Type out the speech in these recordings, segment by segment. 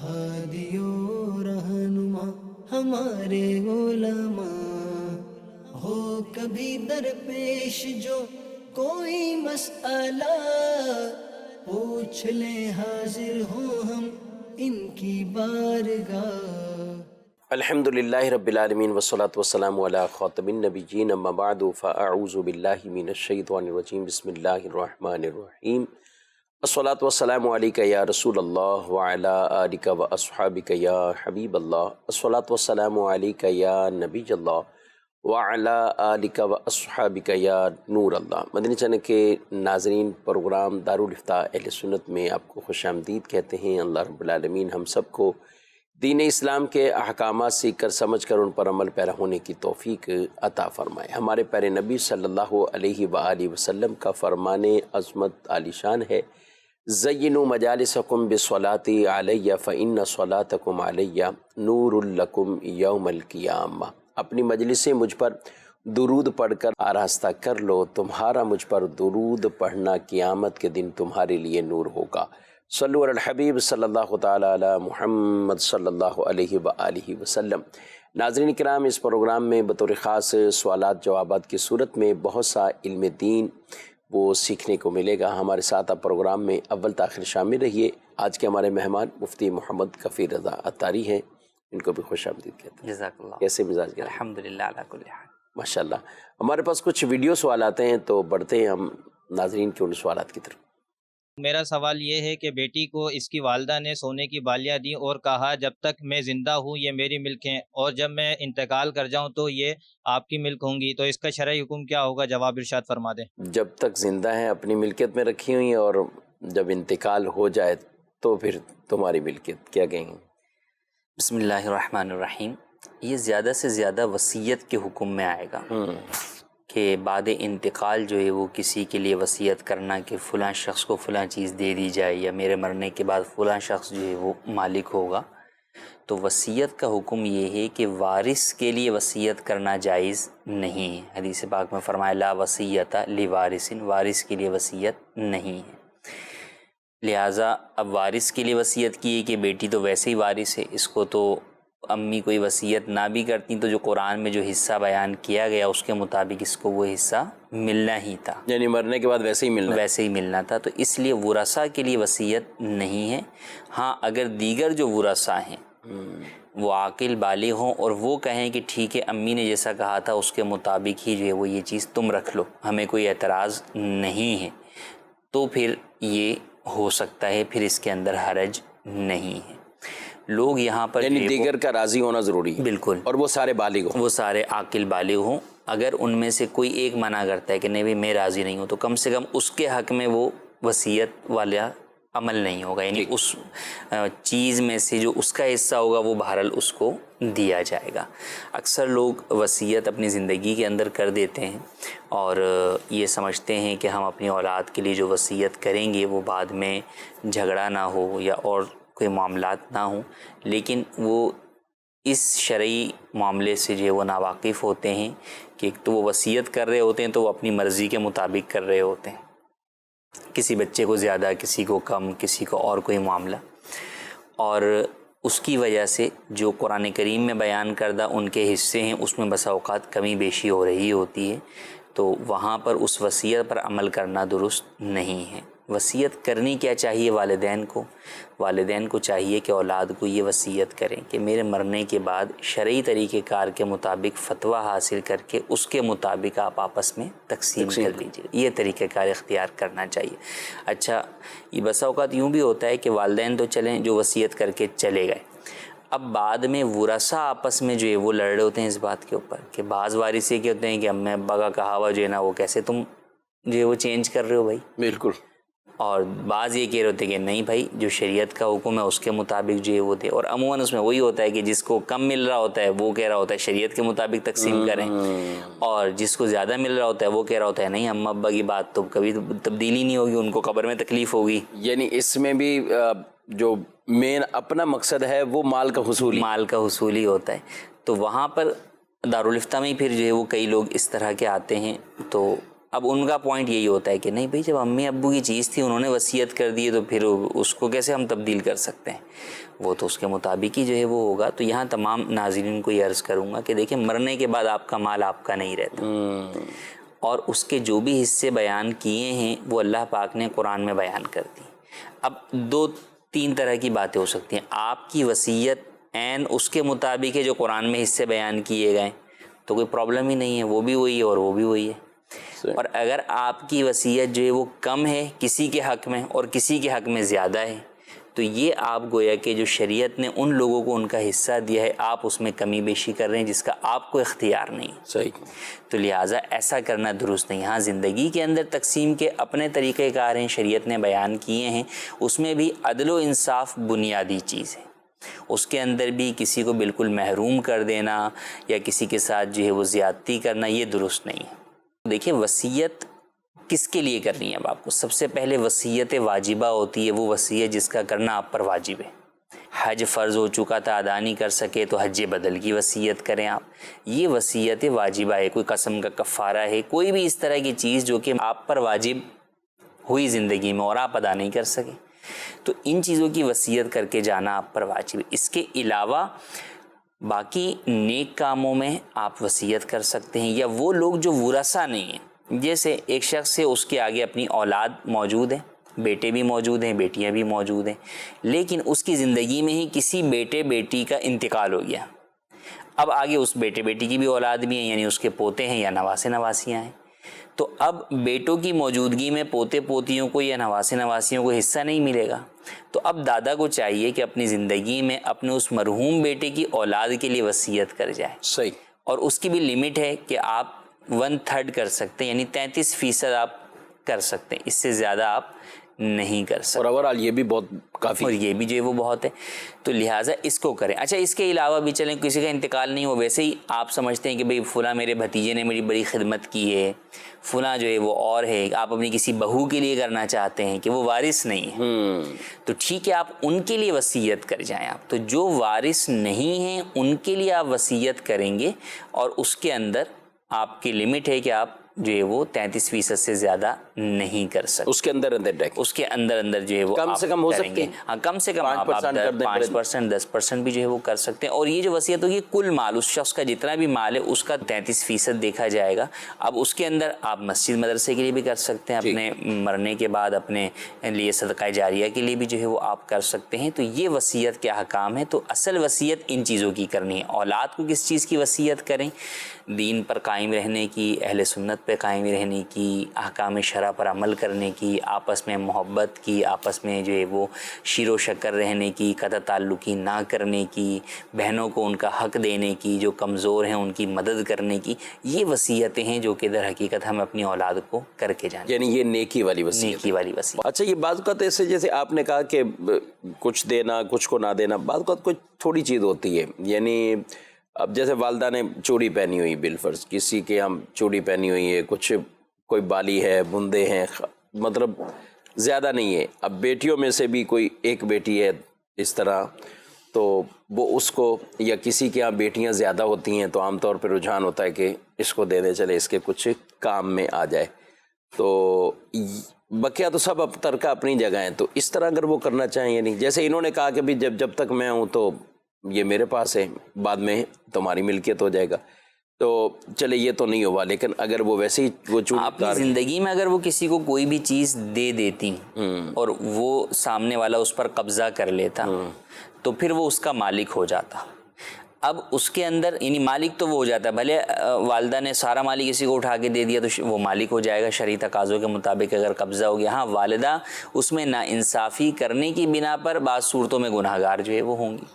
ہادی و رہنما ہمارے علماء، ہو کبھی درپیش جو کوئی مسئلہ، پوچھ لیں حاضر ہوں ہم ان کی بارگاہ۔ الحمد للہ رب العالمین والصلاة والسلام علی خاتم النبیین، اما بعد فاعوذ باللہ من الشیطان الرجیم، بسم اللہ الرحمن الرحیم۔ الصلاة والسلام علیک یا رسول اللہ وعلی آلک واصحابک یا حبیب اللہ، الصلاة والسلام علیک یا نبی اللہ وعلی آلک واصحابک یا نور اللہ۔ مدنی چینل کے ناظرین، پروگرام دارالافتاء اہل سنت میں آپ کو خوش آمدید کہتے ہیں۔ اللہ رب العالمین ہم سب کو دین اسلام کے احکامات سیکھ کر سمجھ کر ان پر عمل پیرا ہونے کی توفیق عطا فرمائے۔ ہمارے پیارے نبی صلی اللہ علیہ وآلہ وسلم کا فرمان عظمت عالی شان ہے، زینوا مجالسکم بالصلاۃ علی فإن صلاتکم علی نور لکم یوم القیامہ۔ اپنی مجلسیں مجھ پر درود پڑھ کر آراستہ کر لو، تمہارا مجھ پر درود پڑھنا قیامت کے دن تمہارے لیے نور ہوگا۔ صلو علی الحبیب صلی اللہ تعالی علی محمد صلی اللہ علیہ وآلہ وسلم۔ ناظرین کرام، اس پروگرام میں بطور خاص سوالات جوابات کی صورت میں بہت سا علم دین وہ سیکھنے کو ملے گا۔ ہمارے ساتھ آپ پروگرام میں اول تاخیر شامل رہیے۔ آج کے ہمارے مہمان مفتی محمد کفیل رضا عطاری ہیں، ان کو بھی خوش آمدید کہتے ہیں۔ جزاک اللہ۔ کیسے مزاج گیا؟ الحمدللہ علی کل حال۔ ماشاءاللہ۔ ہمارے پاس کچھ ویڈیو سوالات ہیں تو بڑھتے ہیں ہم ناظرین کے ان سوالات کی طرف۔ میرا سوال یہ ہے کہ بیٹی کو اس کی والدہ نے سونے کی بالیاں دیں اور کہا جب تک میں زندہ ہوں یہ میری ملک ہیں اور جب میں انتقال کر جاؤں تو یہ آپ کی ملک ہوں گی، تو اس کا شرعی حکم کیا ہوگا؟ جواب ارشاد فرما دیں۔ جب تک زندہ ہیں اپنی ملکیت میں رکھی ہوئی ہیں، اور جب انتقال ہو جائے تو پھر تمہاری ملکیت، کیا کہیں گے؟ بسم اللہ الرحمن الرحیم۔ یہ زیادہ سے زیادہ وصیت کے حکم میں آئے گا کہ بعد انتقال جو ہے وہ کسی کے لیے وصیت کرنا کہ فلاں شخص کو فلاں چیز دے دی جائے، یا میرے مرنے کے بعد فلاں شخص جو ہے وہ مالک ہوگا۔ تو وصیت کا حکم یہ ہے کہ وارث کے لیے وصیت کرنا جائز نہیں ہے۔ حدیث پاک میں فرمایا لا وصیت لوارث، وارث کے لیے وصیت نہیں ہے۔ لہٰذا اب وارث کے لیے وصیت کی ہے کہ بیٹی تو ویسے ہی وارث ہے، اس کو تو امی کوئی وصیت نہ بھی کرتی تو جو قرآن میں جو حصہ بیان کیا گیا اس کے مطابق اس کو وہ حصہ ملنا ہی تھا، یعنی مرنے کے بعد ویسے ہی ملنا تھا۔ تو اس لیے ورثاء کے لیے وصیت نہیں ہے۔ ہاں، اگر دیگر جو ورثاء ہیں وہ عاقل بالغ ہوں اور وہ کہیں کہ ٹھیک ہے امی نے جیسا کہا تھا اس کے مطابق ہی جو ہے وہ یہ چیز تم رکھ لو، ہمیں کوئی اعتراض نہیں ہے، تو پھر یہ ہو سکتا ہے، پھر اس کے اندر حرج نہیں ہے۔ لوگ یہاں پر یعنی دیگر کا راضی ہونا ضروری ہے، بالکل، اور وہ سارے بالغ ہوں، وہ سارے عاقل بالغ ہوں۔ اگر ان میں سے کوئی ایک منع کرتا ہے کہ نہیں بھائی میں راضی نہیں ہوں، تو کم سے کم اس کے حق میں وہ وصیت والا عمل نہیں ہوگا، یعنی اس چیز میں سے جو اس کا حصہ ہوگا وہ بہرحال اس کو دیا جائے گا۔ اکثر لوگ وصیت اپنی زندگی کے اندر کر دیتے ہیں اور یہ سمجھتے ہیں کہ ہم اپنی اولاد کے لیے جو وصیت کریں گے وہ بعد میں جھگڑا نہ ہو یا اور کوئی معاملات نہ ہوں، لیکن وہ اس شرعی معاملے سے جو ہے وہ ناواقف ہوتے ہیں کہ ایک تو وہ وصیت کر رہے ہوتے ہیں تو وہ اپنی مرضی کے مطابق کر رہے ہوتے ہیں، کسی بچے کو زیادہ، کسی کو کم، کسی کو اور کوئی معاملہ، اور اس کی وجہ سے جو قرآن کریم میں بیان کردہ ان کے حصے ہیں اس میں بسا اوقات کمی بیشی ہو رہی ہوتی ہے، تو وہاں پر اس وصیت پر عمل کرنا درست نہیں ہے۔ وصیت کرنی کیا چاہیے؟ والدین کو چاہیے کہ اولاد کو یہ وصیت کریں کہ میرے مرنے کے بعد شرعی طریقہ کار کے مطابق فتویٰ حاصل کر کے اس کے مطابق آپ آپس میں تقسیم کر لیجیے، یہ طریقہ کار اختیار کرنا چاہیے۔ اچھا، یہ بسا اوقات یوں بھی ہوتا ہے کہ والدین تو چلیں جو وصیت کر کے چلے گئے، اب بعد میں ورثاء آپس میں جو ہے وہ لڑ رہے ہوتے ہیں اس بات کے اوپر کہ بعض وارث یہ کہتے ہیں کہ امی ابا کا کہا ہوا جو ہے نا وہ کیسے تم جو ہے وہ چینج کر رہے ہو بھائی، بالکل، اور بعض یہ کہہ رہے ہوتے ہیں کہ نہیں بھائی جو شریعت کا حکم ہے اس کے مطابق جو ہے وہ دے، اور عموماً اس میں وہی ہوتا ہے کہ جس کو کم مل رہا ہوتا ہے وہ کہہ رہا ہوتا ہے شریعت کے مطابق تقسیم کریں، اور جس کو زیادہ مل رہا ہوتا ہے وہ کہہ رہا ہوتا ہے نہیں اما ابا کی بات تو کبھی تبدیلی نہیں ہوگی، ان کو قبر میں تکلیف ہوگی۔ یعنی اس میں بھی جو مین اپنا مقصد ہے وہ مال کا حصول ہی ہوتا ہے۔ تو وہاں پر دارالافتاء میں پھر جو ہے وہ کئی لوگ اس طرح کے آتے ہیں، تو اب ان کا پوائنٹ یہی ہوتا ہے کہ نہیں بھائی جب امی ابو کی چیز تھی انہوں نے وصیت کر دی ہے تو پھر اس کو کیسے ہم تبدیل کر سکتے ہیں, وہ تو اس کے مطابق ہی جو ہے وہ ہوگا. تو یہاں تمام ناظرین کو یہ عرض کروں گا کہ دیکھیں مرنے کے بعد آپ کا مال آپ کا نہیں رہتا, اور اس کے جو بھی حصے بیان کیے ہیں وہ اللہ پاک نے قرآن میں بیان کر دی. اب 2-3 طرح کی باتیں ہو سکتی ہیں. آپ کی وصیت عین اس کے مطابق ہے جو قرآن میں حصے بیان کیے گئے تو کوئی پرابلم ہی نہیں ہے, وہ بھی وہی ہے اور وہ بھی وہی ہے. اور اگر آپ کی وصیت جو ہے وہ کم ہے کسی کے حق میں اور کسی کے حق میں زیادہ ہے تو یہ آپ گویا کہ جو شریعت نے ان لوگوں کو ان کا حصہ دیا ہے آپ اس میں کمی بیشی کر رہے ہیں جس کا آپ کو اختیار نہیں. صحیح. تو لہٰذا ایسا کرنا درست نہیں. ہاں زندگی کے اندر تقسیم کے اپنے طریقہ کار ہیں, شریعت نے بیان کیے ہیں, اس میں بھی عدل و انصاف بنیادی چیز ہے. اس کے اندر بھی کسی کو بالکل محروم کر دینا یا کسی کے ساتھ جو ہے وہ زیادتی کرنا یہ درست نہیں ہے. دیکھیں وصیت کس کے لیے کرنی ہے. اب آپ کو سب سے پہلے وصیت واجبہ ہوتی ہے, وہ وصیت جس کا کرنا آپ پر واجب ہے. حج فرض ہو چکا تھا ادا نہیں کر سکے تو حج بدل کی وصیت کریں آپ, یہ وصیت واجبہ ہے. کوئی قسم کا کفارہ ہے, کوئی بھی اس طرح کی چیز جو کہ آپ پر واجب ہوئی زندگی میں اور آپ ادا نہیں کر سکے تو ان چیزوں کی وصیت کر کے جانا آپ پر واجب ہے. اس کے علاوہ باقی نیک کاموں میں آپ وصیت کر سکتے ہیں, یا وہ لوگ جو ورثہ نہیں ہیں, جیسے ایک شخص سے اس کے آگے اپنی اولاد موجود ہے, بیٹے بھی موجود ہیں بیٹیاں بھی موجود ہیں, لیکن اس کی زندگی میں ہی کسی بیٹے بیٹی کا انتقال ہو گیا. اب آگے اس بیٹے بیٹی کی بھی اولاد بھی ہیں, یعنی اس کے پوتے ہیں یا نواسے نواسیاں ہیں. تو اب بیٹوں کی موجودگی میں پوتے پوتیوں کو یا نواسے نواسیوں کو حصہ نہیں ملے گا. تو اب دادا کو چاہیے کہ اپنی زندگی میں اپنے اس مرحوم بیٹے کی اولاد کے لیے وصیت کر جائے. صحیح. اور اس کی بھی لمٹ ہے کہ آپ 1/3 کر سکتے ہیں, یعنی 33% آپ کر سکتے ہیں, اس سے زیادہ آپ نہیں کر سکتے. اور اوورآل یہ بھی بہت کافی, اور یہ بھی جو ہے وہ بہت ہے, تو لہٰذا اس کو کریں. اچھا اس کے علاوہ بھی چلیں کسی کا انتقال نہیں ہو, ویسے ہی آپ سمجھتے ہیں کہ بھئی فلاں میرے بھتیجے نے میری بڑی خدمت کی ہے, فلاں جو ہے وہ اور ہے, آپ اپنی کسی بہو کے لیے کرنا چاہتے ہیں کہ وہ وارث نہیں ہے تو ٹھیک ہے آپ ان کے لیے وصیت کر جائیں. آپ تو جو وارث نہیں ہیں ان کے لیے آپ وصیت کریں گے, اور اس کے اندر آپ کی لمٹ ہے کہ آپ جو ہے وہ 33% سے زیادہ نہیں کر سکتے. اس کے اندر اس کے اندر جو ہے وہ کم سے کم ہو سکتے ہیں. ہاں کم سے کم آپ 5% 10% بھی جو ہے وہ کر سکتے ہیں. اور یہ جو وصیت ہوگی کل مال اس شخص کا جتنا بھی مال ہے اس کا 33% دیکھا جائے گا. اب اس کے اندر آپ مسجد مدرسے کے لیے بھی کر سکتے ہیں, اپنے مرنے کے بعد اپنے لیے صدقہ جاریہ کے لیے بھی جو ہے وہ آپ کر سکتے ہیں. تو یہ وصیت کے احکام ہے. تو اصل وصیت ان چیزوں کی کرنی ہے. اولاد کو کس چیز کی وصیت کریں؟ دین پر قائم رہنے کی, اہل سنت پہ قائم رہنے کی, احکام شرع پر عمل کرنے کی, آپس میں محبت کی, آپس میں جو ہے وہ شیر و شکر رہنے کی, قطع تعلقی نہ کرنے کی, بہنوں کو ان کا حق دینے کی, جو کمزور ہیں ان کی مدد کرنے کی. یہ وصیتیں ہیں جو کہ در حقیقت ہم اپنی اولاد کو کر کے جانیں, یعنی یہ نیکی والی وصیت. نیکی والی وصیت. اچھا یہ بعض اوقات ایسے جیسے آپ نے کہا کہ کچھ دینا کچھ کو نہ دینا, بعض اوقات کوئی تھوڑی چیز ہوتی ہے, یعنی اب جیسے والدہ نے چوڑی پہنی ہوئی بالفرض, کسی کے ہم چوڑی پہنی ہوئی ہے, کچھ کوئی بالی ہے, بندے ہیں, مطلب زیادہ نہیں ہے. اب بیٹیوں میں سے بھی کوئی ایک بیٹی ہے اس طرح, تو وہ اس کو, یا کسی کے ہاں بیٹیاں زیادہ ہوتی ہیں تو عام طور پہ رجحان ہوتا ہے کہ اس کو دے دیں, چلے اس کے کچھ کام میں آ جائے. تو بقیہ تو سب اب ترکہ اپنی جگہ ہیں. تو اس طرح اگر وہ کرنا چاہیں, یعنی جیسے انہوں نے کہا کہ بھی جب تک میں ہوں تو یہ میرے پاس ہے, بعد میں تمہاری ملکیت ہو جائے گا, تو چلے یہ تو نہیں ہوا. لیکن اگر وہ ویسے ہی وہ اپنی زندگی میں اگر وہ کسی کو کوئی بھی چیز دے دیتی اور وہ سامنے والا اس پر قبضہ کر لیتا تو پھر وہ اس کا مالک ہو جاتا. اب اس کے اندر یعنی مالک تو وہ ہو جاتا ہے, بھلے والدہ نے سارا مالی کسی کو اٹھا کے دے دیا تو وہ مالک ہو جائے گا شرعی تقاضوں کے مطابق اگر قبضہ ہو گیا. ہاں والدہ اس میں ناانصافی کرنے کی بنا پر بعض صورتوں میں گناہگار جو ہے وہ ہوں گی.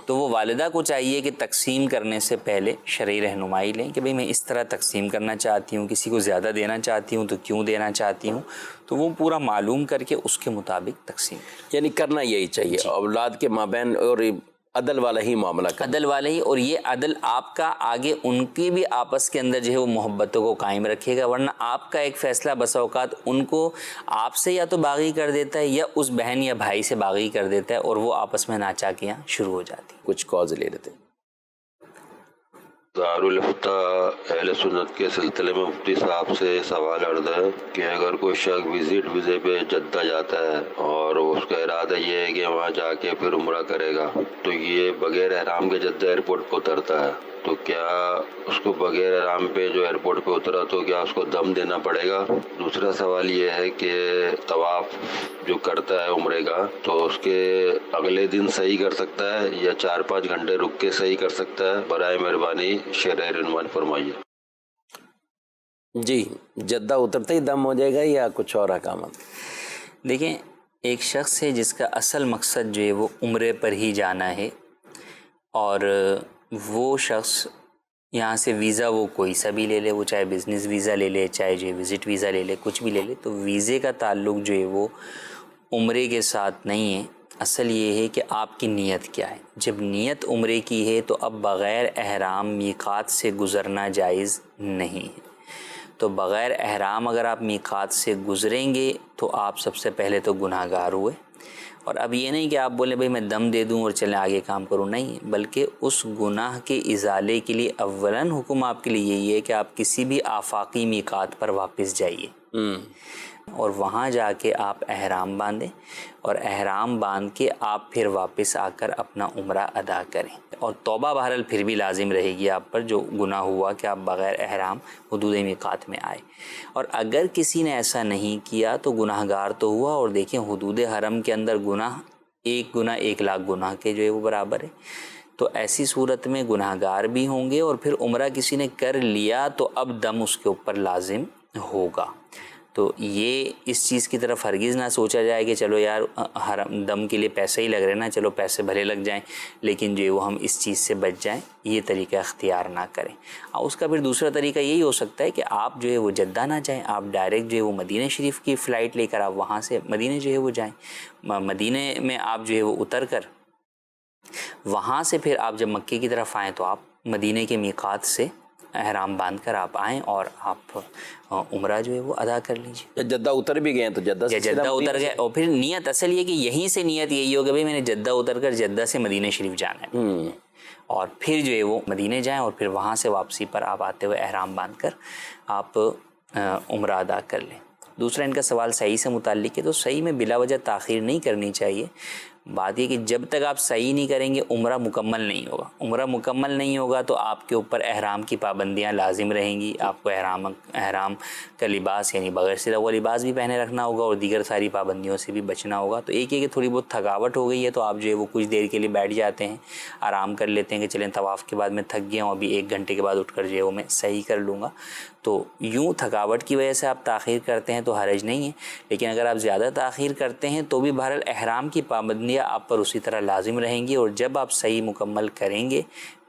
تو وہ والدہ کو چاہیے کہ تقسیم کرنے سے پہلے شرعی رہنمائی لیں کہ بھئی میں اس طرح تقسیم کرنا چاہتی ہوں, کسی کو زیادہ دینا چاہتی ہوں تو کیوں دینا چاہتی ہوں, تو وہ پورا معلوم کر کے اس کے مطابق تقسیم. یعنی کرنا یہی چاہیے اولاد کے مابین, اور عدل والا ہی معاملہ کرنا. عدل والا ہی, اور یہ عدل آپ کا آگے ان کی بھی آپس کے اندر جو ہے وہ محبتوں کو قائم رکھے گا. ورنہ آپ کا ایک فیصلہ بسا اوقات ان کو آپ سے یا تو باغی کر دیتا ہے یا اس بہن یا بھائی سے باغی کر دیتا ہے, اور وہ آپس میں ناچاکیاں شروع ہو جاتی. کچھ کاز لے لیتے. دارالفتہ اہل سنت کے سلسلے میں مفتی صاحب سے سوال عرض ہے کہ اگر کوئی شخص ویزے پہ جدہ جاتا ہے اور اس کا ارادہ یہ ہے کہ وہاں جا کے پھر عمرہ کرے گا، تو یہ بغیر احرام کے جدہ ایئرپورٹ پہ اترتا ہے، تو کیا اس کو بغیر احرام پہ جو ایئرپورٹ پہ اترا تو کیا اس کو دم دینا پڑے گا؟ دوسرا سوال یہ ہے کہ طواف جو کرتا ہے عمرے کا تو اس کے اگلے دن صحیح کر سکتا ہے یا 4-5 گھنٹے رک کے صحیح کر سکتا ہے؟ برائے مہربانی شرح عنوان فرمائیے۔ جی، جدہ اترتے ہی دم ہو جائے گا یا کچھ اور احکامات؟ دیکھیں، ایک شخص ہے جس کا اصل مقصد جو ہے وہ عمرے پر ہی جانا ہے، اور وہ شخص یہاں سے ویزا وہ کوئی سا بھی لے لے، وہ چاہے بزنس ویزا لے لے، چاہے جو وزٹ ویزا لے لے، کچھ بھی لے لے، تو ویزے کا تعلق جو ہے وہ عمرے کے ساتھ نہیں ہے۔ اصل یہ ہے کہ آپ کی نیت کیا ہے۔ جب نیت عمرے کی ہے تو اب بغیر احرام میقات سے گزرنا جائز نہیں ہے۔ تو بغیر احرام اگر آپ میقات سے گزریں گے تو آپ سب سے پہلے تو گناہ گار ہوئے، اور اب یہ نہیں کہ آپ بولیں بھائی میں دم دے دوں اور چلیں آگے کام کروں، نہیں، بلکہ اس گناہ کے ازالے کے لیے اولاً حکم آپ کے لیے یہی ہے کہ آپ کسی بھی آفاقی میقات پر واپس جائیے اور وہاں جا کے آپ احرام باندھیں، اور احرام باندھ کے آپ پھر واپس آ کر اپنا عمرہ ادا کریں، اور توبہ بہرحال پھر بھی لازم رہے گی آپ پر جو گناہ ہوا کہ آپ بغیر احرام حدود میقات میں آئے۔ اور اگر کسی نے ایسا نہیں کیا تو گناہ گار تو ہوا، اور دیکھیں حدود حرم کے اندر گناہ 1,00,000 گناہ کے جو ہے وہ برابر ہے، تو ایسی صورت میں گناہ گار بھی ہوں گے، اور پھر عمرہ کسی نے کر لیا تو اب دم اس کے اوپر لازم ہوگا۔ تو یہ اس چیز کی طرف ہرگز نہ سوچا جائے کہ چلو یار حرم دم کے لیے پیسے ہی لگ رہے نا، چلو پیسے بھلے لگ جائیں لیکن جو ہے وہ ہم اس چیز سے بچ جائیں، یہ طریقہ اختیار نہ کریں۔ اور اس کا پھر دوسرا طریقہ یہی ہو سکتا ہے کہ آپ جو ہے وہ جدہ نہ جائیں، آپ ڈائریکٹ جو ہے وہ مدینہ شریف کی فلائٹ لے کر آپ وہاں سے مدینہ جو ہے وہ جائیں، مدینہ میں آپ جو ہے وہ اتر کر وہاں سے پھر آپ جب مکے کی طرف آئیں تو آپ مدینہ کے میقات سے احرام باندھ کر آپ آئیں اور آپ عمرہ جو ہے وہ ادا کر لیجیے۔ جدہ اتر بھی گئے ہیں تو جدہ سے جدہ اتر گئے، اور پھر نیت اصل یہ کہ یہیں سے نیت یہی ہوگا بھائی میں نے جدہ اتر کر جدہ سے مدینہ شریف جانا ہے، اور پھر جو ہے وہ مدینہ جائیں، اور پھر وہاں سے واپسی پر آپ آتے ہوئے احرام باندھ کر آپ عمرہ ادا کر لیں۔ دوسرا ان کا سوال صحیح سے متعلق ہے، تو صحیح میں بلا وجہ تاخیر نہیں کرنی چاہیے۔ بات یہ کہ جب تک آپ صحیح نہیں کریں گے عمرہ مکمل نہیں ہوگا، عمرہ مکمل نہیں ہوگا تو آپ کے اوپر احرام کی پابندیاں لازم رہیں گی، آپ کو احرام کا لباس یعنی بغیر سلا ہوا لباس بھی پہنے رکھنا ہوگا، اور دیگر ساری پابندیوں سے بھی بچنا ہوگا۔ تو ایک یہ کہ تھوڑی بہت تھکاوٹ ہو گئی ہے تو آپ جو ہے وہ کچھ دیر کے لیے بیٹھ جاتے ہیں، آرام کر لیتے ہیں کہ چلیں طواف کے بعد میں تھک گیا ہوں، ابھی 1 گھنٹے کے بعد اٹھ کر جو ہے وہ میں صحیح کر لوں گا۔ تو یوں تھکاوٹ کی وجہ سے آپ تاخیر کرتے ہیں تو حرج نہیں ہے، لیکن اگر آپ زیادہ تاخیر کرتے ہیں تو بھی بہرحال احرام کی پابندیاں آپ پر اسی طرح لازم رہیں گی، اور جب آپ صحیح مکمل کریں گے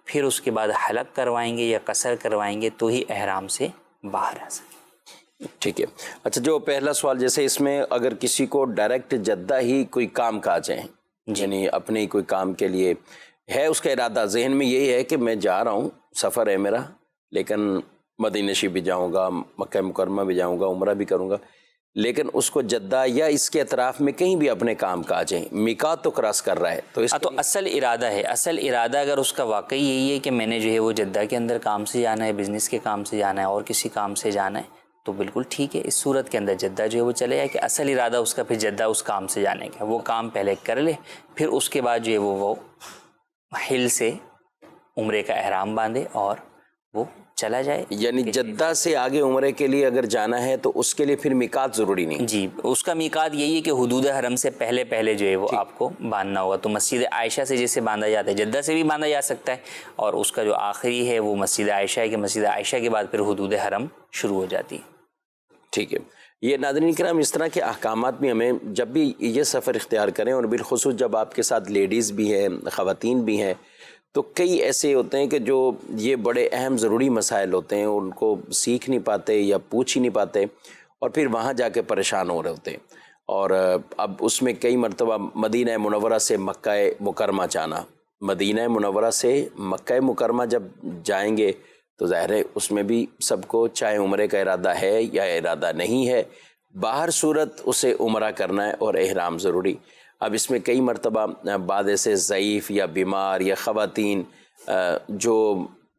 پھر اس کے بعد حلق کروائیں گے یا قصر کروائیں گے تو ہی احرام سے باہر آ سکیں۔ ٹھیک ہے۔ اچھا، جو پہلا سوال، جیسے اس میں اگر کسی کو ڈائریکٹ جدہ ہی کوئی کام کاج ہے، یعنی اپنے کوئی کام کے لیے ہے اس کا ارادہ، ذہن میں یہی ہے کہ میں جا رہا ہوں، سفر ہے میرا، لیکن مدینہ شریف بھی جاؤں گا، مکہ مکرمہ بھی جاؤں گا، عمرہ بھی کروں گا، لیکن اس کو جدہ یا اس کے اطراف میں کہیں بھی اپنے کام کاج ہیں، میقات تو کراس کر رہا ہے، تو اس تو اصل ارادہ ہے، اصل ارادہ اگر اس کا واقعی یہی ہے کہ میں نے جو ہے وہ جدہ کے اندر کام سے جانا ہے، بزنس کے کام سے جانا ہے اور کسی کام سے جانا ہے، تو بالکل ٹھیک ہے، اس صورت کے اندر جدہ جو ہے وہ چلے جائے کہ اصل ارادہ اس کا پھر جدہ اس کام سے جانے کا، وہ کام پہلے کر لے، پھر اس کے بعد جو ہے وہ حل سے عمرے کا احرام باندھے اور وہ چلا جائے۔ یعنی جدہ سے آگے عمرے کے لیے اگر جانا ہے تو اس کے لیے پھر میقات ضروری نہیں؟ جی، اس کا میقات یہی ہے کہ حدود حرم سے پہلے جو ہے وہ آپ کو باندھنا ہوگا۔ تو مسجد عائشہ سے جیسے باندھا جاتا ہے، جدہ سے بھی باندھا جا سکتا ہے، اور اس کا جو آخری ہے وہ مسجد عائشہ ہے کہ مسجد عائشہ کے بعد پھر حدود حرم شروع ہو جاتی ہے۔ ٹھیک ہے۔ یہ ناظرین کرام، اس طرح کے احکامات بھی ہمیں جب بھی یہ سفر اختیار کریں، اور بالخصوص جب آپ کے ساتھ لیڈیز بھی ہیں، خواتین بھی ہیں، تو کئی ایسے ہوتے ہیں کہ جو یہ بڑے اہم ضروری مسائل ہوتے ہیں، ان کو سیکھ نہیں پاتے یا پوچھ ہی نہیں پاتے، اور پھر وہاں جا کے پریشان ہو رہے ہوتے ہیں۔ اور اب اس میں کئی مرتبہ مدینہ منورہ سے مکہ مکرمہ جانا، مدینہ منورہ سے مکہ مکرمہ جب جائیں گے تو ظاہر ہے اس میں بھی سب کو چاہے عمرے کا ارادہ ہے یا ارادہ نہیں ہے، باہر صورت اسے عمرہ کرنا ہے اور احرام ضروری۔ اب اس میں کئی مرتبہ بعض ایسے ضعیف یا بیمار یا خواتین جو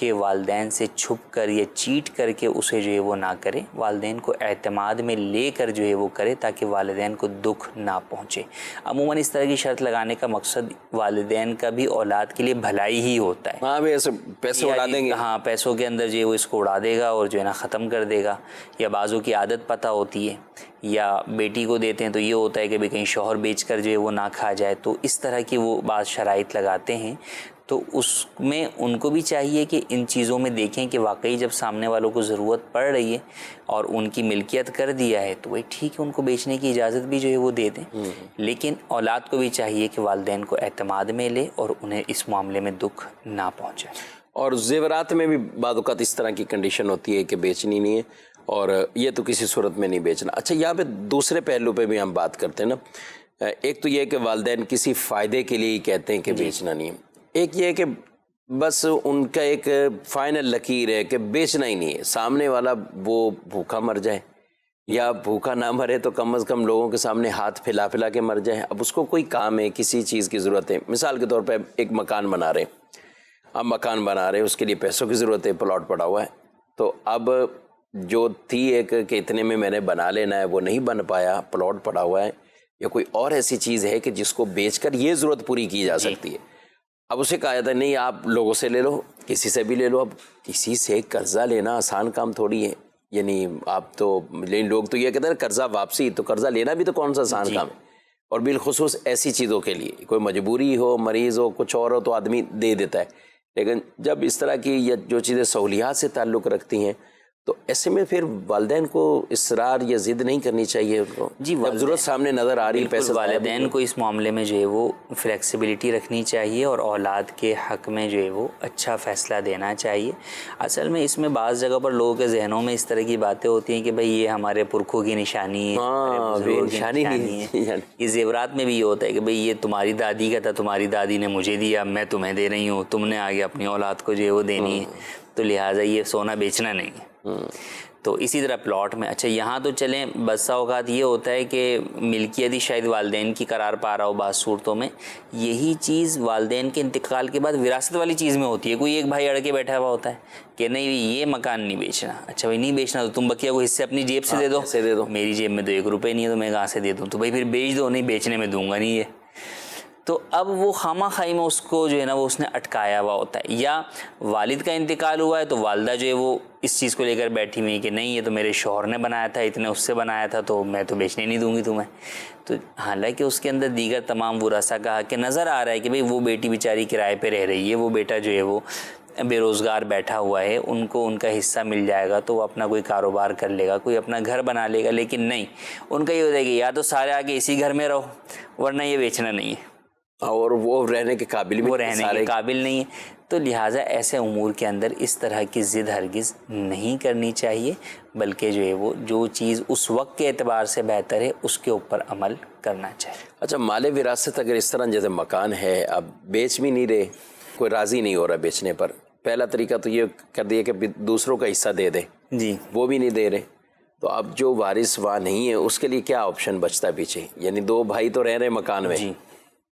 کہ والدین سے چھپ کر یا چیٹ کر کے اسے جو ہے وہ نہ کرے، والدین کو اعتماد میں لے کر جو ہے وہ کرے تاکہ والدین کو دکھ نہ پہنچے۔ عموماً اس طرح کی شرط لگانے کا مقصد والدین کا بھی اولاد کے لیے بھلائی ہی ہوتا ہے۔ ہاں بھی ایسے پیسے اڑا دیں گے، ہاں پیسوں کے اندر جو ہے وہ اس کو اڑا دے گا اور جو ہے نا ختم کر دے گا، یا بعضوں کی عادت پتہ ہوتی ہے، یا بیٹی کو دیتے ہیں تو یہ ہوتا ہے کہ کہیں شوہر بیچ کر جو ہے وہ نہ کھا جائے، تو اس طرح کی وہ بعض شرائط لگاتے ہیں۔ تو اس میں ان کو بھی چاہیے کہ ان چیزوں میں دیکھیں کہ واقعی جب سامنے والوں کو ضرورت پڑ رہی ہے اور ان کی ملکیت کر دیا ہے تو وہ ٹھیک ہے، ان کو بیچنے کی اجازت بھی جو ہے وہ دے دیں، لیکن اولاد کو بھی چاہیے کہ والدین کو اعتماد میں لے اور انہیں اس معاملے میں دکھ نہ پہنچائے۔ اور زیورات میں بھی بعض اوقات اس طرح کی کنڈیشن ہوتی ہے کہ بیچنی نہیں ہے، اور یہ تو کسی صورت میں نہیں بیچنا۔ اچھا، یہاں پہ دوسرے پہلو پہ بھی ہم بات کرتے ہیں نا، ایک تو یہ کہ والدین کسی فائدے کے لیے ہی کہتے ہیں کہ بیچنا نہیں ہے، ایک یہ ہے کہ بس ان کا ایک فائنل لکیر ہے کہ بیچنا ہی نہیں ہے، سامنے والا وہ بھوکا مر جائے یا بھوکا نہ مرے تو کم از کم لوگوں کے سامنے ہاتھ پھیلا پھیلا کے مر جائے۔ اب اس کو کوئی کام ہے، کسی چیز کی ضرورت ہے، مثال کے طور پہ ایک مکان بنا رہے ہیں، اب مکان بنا رہے ہیں، اس کے لیے پیسوں کی ضرورت ہے، پلاٹ پڑا ہوا ہے، تو اب جو تھی ایک کہ اتنے میں میں نے بنا لینا ہے، وہ نہیں بن پایا، پلاٹ پڑا ہوا ہے، یا کوئی اور ایسی چیز ہے کہ جس کو بیچ کر یہ ضرورت پوری کی جا سکتی ہے۔ اب اسے کہا جاتا ہے نہیں، آپ لوگوں سے لے لو، کسی سے بھی لے لو۔ اب کسی سے قرضہ لینا آسان کام تھوڑی ہے، یعنی آپ تو لوگ تو یہ کہتے ہیں قرضہ واپسی، تو قرضہ لینا بھی تو کون سا آسان کام ہے، اور بالخصوص ایسی چیزوں کے لیے، کوئی مجبوری ہو، مریض ہو، کچھ اور ہو تو آدمی دے دیتا ہے، لیکن جب اس طرح کی یا جو چیزیں سہولیات سے تعلق رکھتی ہیں تو ایسے میں پھر والدین کو اصرار یا ضد نہیں کرنی چاہیے ان کو، جب ضرورت سامنے نظر آ رہی ہے پیسے، والدین کو اس معاملے میں جو ہے وہ فلیکسیبلٹی رکھنی چاہیے اور اولاد کے حق میں جو ہے وہ اچھا فیصلہ دینا چاہیے۔ اصل میں اس میں بعض جگہ پر لوگوں کے ذہنوں میں اس طرح کی باتیں ہوتی ہیں کہ بھئی یہ ہمارے پرکھوں کی نشانی ہے، نشانی ہے۔ یہ زیورات میں بھی یہ ہوتا ہے کہ بھئی یہ تمہاری دادی کا تھا، تمہاری دادی نے مجھے دیا، میں تمہیں دے رہی ہوں، تم نے آگے اپنی اولاد کو جو ہے وہ دینی ہے، تو لہٰذا یہ سونا بیچنا نہیں ہے۔ تو اسی طرح پلاٹ میں، اچھا یہاں تو چلیں بسا اوقات یہ ہوتا ہے کہ ملکیت ہی شاید والدین کی قرار پا رہا ہو، بعض صورتوں میں یہی چیز والدین کے انتقال کے بعد وراثت والی چیز میں ہوتی ہے۔ کوئی ایک بھائی اڑ کے بیٹھا ہوا ہوتا ہے کہ نہیں یہ مکان نہیں بیچنا، اچھا بھائی نہیں بیچنا تو تم بقیہ کو حصے اپنی جیب سے دے دو، میری جیب میں تو 1 روپے نہیں ہے تو میں کہاں سے دے دوں، تو بھائی پھر بیچ دو، نہیں بیچنے میں دوں گا نہیں ہے۔ تو اب وہ خامہ خواہی میں اس کو جو ہے نا وہ اس نے اٹکایا ہوا ہوتا ہے، یا والد کا انتقال ہوا ہے تو والدہ جو ہے وہ اس چیز کو لے کر بیٹھی ہوئی کہ نہیں یہ تو میرے شوہر نے بنایا تھا، اتنے اس سے بنایا تھا تو میں تو بیچنے نہیں دوں گی تمہیں۔ تو حالانکہ اس کے اندر دیگر تمام ورثاء کا حق نظر آ رہا ہے کہ بھئی وہ بیٹی بیچاری کرائے پہ رہ رہی ہے، وہ بیٹا جو ہے وہ بے روزگار بیٹھا ہوا ہے، ان کو ان کا حصہ مل جائے گا تو وہ اپنا کوئی کاروبار کر لے گا، کوئی اپنا گھر بنا لے گا، لیکن نہیں، ان کا یہ ہوتا ہے کہ یا تو سارے آگے اسی گھر میں رہو ورنہ یہ بیچنا نہیں ہے، اور وہ رہنے کے قابل بھی، وہ رہنے کے قابل نہیں ہے۔ تو لہٰذا ایسے امور کے اندر اس طرح کی ضد ہرگز نہیں کرنی چاہیے، بلکہ جو ہے وہ جو چیز اس وقت کے اعتبار سے بہتر ہے اس کے اوپر عمل کرنا چاہیے۔ اچھا، مال وراثت اگر اس طرح جیسے مکان ہے، اب بیچ بھی نہیں رہے، کوئی راضی نہیں ہو رہا بیچنے پر، پہلا طریقہ تو یہ کر دیا کہ دوسروں کا حصہ دے دے، جی وہ بھی نہیں دے رہے، تو اب جو وارث وہاں نہیں ہے اس کے لیے کیا آپشن بچتا ہے پیچھے؟ یعنی 2 بھائی تو رہ رہے مکان میں، جی،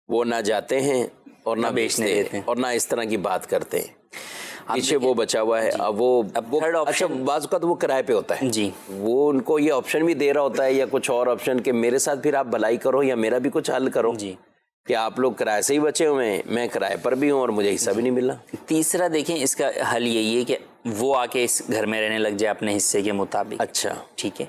وہ نہ جاتے ہیں اور نہ بیچنے دیتے ہیں اور نہ اس طرح کی بات کرتے ہیں، پیچھے وہ بچا ہوا ہے۔ اب وہ اچھا بعض اوقات وہ کرائے پہ ہوتا ہے، جی، وہ ان کو یہ آپشن بھی دے رہا ہوتا ہے یا کچھ اور آپشن کہ میرے ساتھ پھر آپ بھلائی کرو یا میرا بھی کچھ حل کرو، جی، کہ آپ لوگ کرائے سے ہی بچے ہوئے ہیں، میں کرائے پر بھی ہوں اور مجھے حصہ بھی نہیں مل رہا۔ تیسرا دیکھیں اس کا حل یہی ہے کہ وہ آ کے اس گھر میں رہنے لگ جائے اپنے حصے کے مطابق، اچھا ٹھیک ہے۔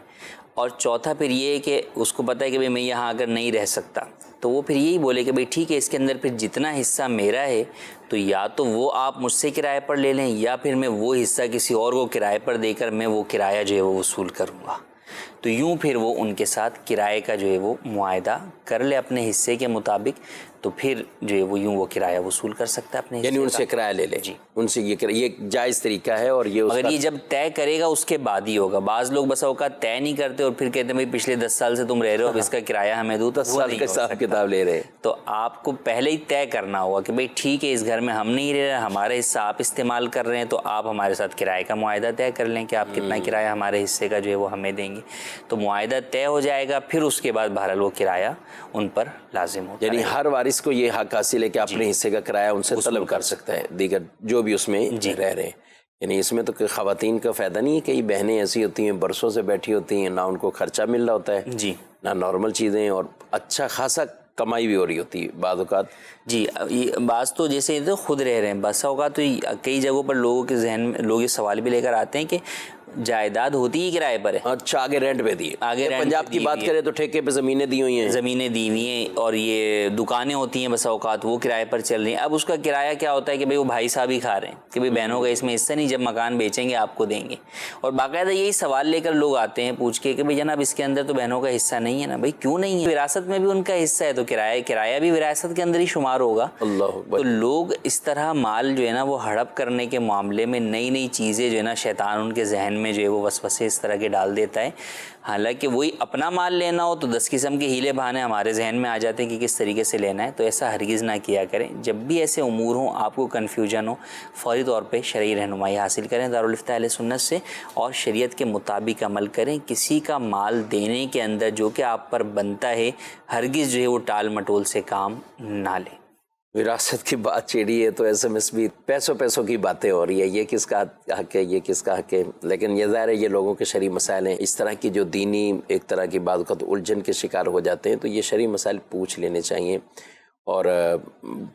اور چوتھا پھر یہ ہے کہ اس کو پتہ ہے کہ بھئی میں یہاں اگر نہیں رہ سکتا تو وہ پھر یہی بولے کہ بھئی ٹھیک ہے اس کے اندر پھر جتنا حصہ میرا ہے تو یا تو وہ آپ مجھ سے کرائے پر لے لیں یا پھر میں وہ حصہ کسی اور کو کرائے پر دے کر میں وہ کرایہ جو ہے وہ وصول کروں گا۔ تو یوں پھر وہ ان کے ساتھ کرائے کا جو ہے وہ معاہدہ کر لے اپنے حصے کے مطابق، تو پھر جو ہے وہ یوں وہ کرایہ وصول کر سکتا ہے اپنے یعنی ان سے کرایہ لے لے، جی، ان سے یہ جائز طریقہ ہے، اور یہ اگر یہ جب طے کرے گا اس کے بعد ہی ہوگا۔ بعض لوگ بسا اوقات طے نہیں کرتے اور پھر کہتے ہیں بھائی پچھلے 10 سال سے تم رہ رہے ہو اب اس کا کرایہ ہمیں دو، 10 سال کے حساب کتاب لے رہے، تو آپ کو پہلے ہی طے کرنا ہوگا کہ بھئی ٹھیک ہے اس گھر میں ہم نہیں رہ رہے، ہمارا حصہ آپ استعمال کر رہے ہیں، تو آپ ہمارے ساتھ کرایہ کا معاہدہ طے کر لیں کہ آپ کتنا کرایہ ہمارے حصے کا جو ہے وہ ہمیں دیں گے، تو معاہدہ طے ہو جائے گا، پھر اس کے بعد بہرحال وہ کرایہ ان پر لازم ہوتا ہے۔ یعنی ہر وارث کو یہ حق حاصل ہے کہ اپنے حصے کا کرایہ ان سے طلب کر سکتا ہے، دیگر جو بھی اس میں رہ رہے ہیں۔ یعنی اس میں تو کوئی خواتین کا فائدہ نہیں ہے. کئی بہنیں ایسی ہوتی ہیں برسوں سے بیٹھی ہوتی ہیں, نہ ان کو خرچہ مل رہا ہوتا ہے جی, نہ نارمل چیزیں, اور اچھا خاصا کمائی بھی ہو رہی ہوتی ہے بعض اوقات. جی بعض تو جیسے تو خود رہ رہے ہیں, بس اوقات تو کئی جگہوں پر لوگوں کے ذہن میں لوگ یہ سوال بھی لے کر آتے ہیں کہ جائیداد ہوتی ہی کرائے پر ہے. اچھا, آگے رینٹ پہ دی, آگے رینٹ پنجاب پہ کی دی بات ہوئی ہے. کریں تو ٹھیکے پہ زمینیں دی ہوئی ہیں, زمینیں دی ہوئی ہیں, اور یہ دکانیں ہوتی ہیں بس اوقات وہ کرائے پر چل رہی ہیں. اب اس کا کرایہ کیا ہوتا ہے کہ بھئی وہ بھائی صاحب ہی کھا رہے ہیں کہ بھئی بہنوں کا اس میں حصہ نہیں, جب مکان بیچیں گے آپ کو دیں گے. اور باقاعدہ یہی سوال لے کر لوگ آتے ہیں پوچھ کے کہ بھئی جناب اس کے اندر تو بہنوں کا حصہ نہیں ہے نا. بھئی کیوں نہیں ہے, وراثت میں بھی ان کا حصہ ہے تو کرایہ بھی وراثت کے اندر ہی شمار ہوگا. اللہ تو لوگ اس طرح مال جو ہے نا وہ ہڑپ کرنے کے معاملے میں نئی نئی چیزیں جو ہے نا شیطان ان کے ذہن میں جو ہے وہ وسوسے اس طرح کے ڈال دیتا ہے. حالانکہ وہی اپنا مال لینا ہو تو 10 قسم کے ہیلے بہانے ہمارے ذہن میں آ جاتے ہیں کہ کس طریقے سے لینا ہے. تو ایسا ہرگز نہ کیا کریں. جب بھی ایسے امور ہوں, آپ کو کنفیوژن ہو, فوری طور پہ شرعی رہنمائی حاصل کریں دارالفتہ اہل سنت سے, اور شریعت کے مطابق عمل کریں. کسی کا مال دینے کے اندر جو کہ آپ پر بنتا ہے ہرگز جو ہے وہ ٹال مٹول سے کام نہ لیں. وراثت کی بات چھیڑی ہے تو ایس ایم ایس بھی پیسوں کی باتیں ہو رہی ہے, یہ کس کا حق ہے, یہ کس کا حق ہے. لیکن یہ ظاہر ہے یہ لوگوں کے شرعی مسائل ہیں. اس طرح کی جو دینی ایک طرح کی بعض اوقات الجھن کے شکار ہو جاتے ہیں, تو یہ شرعی مسائل پوچھ لینے چاہیے, اور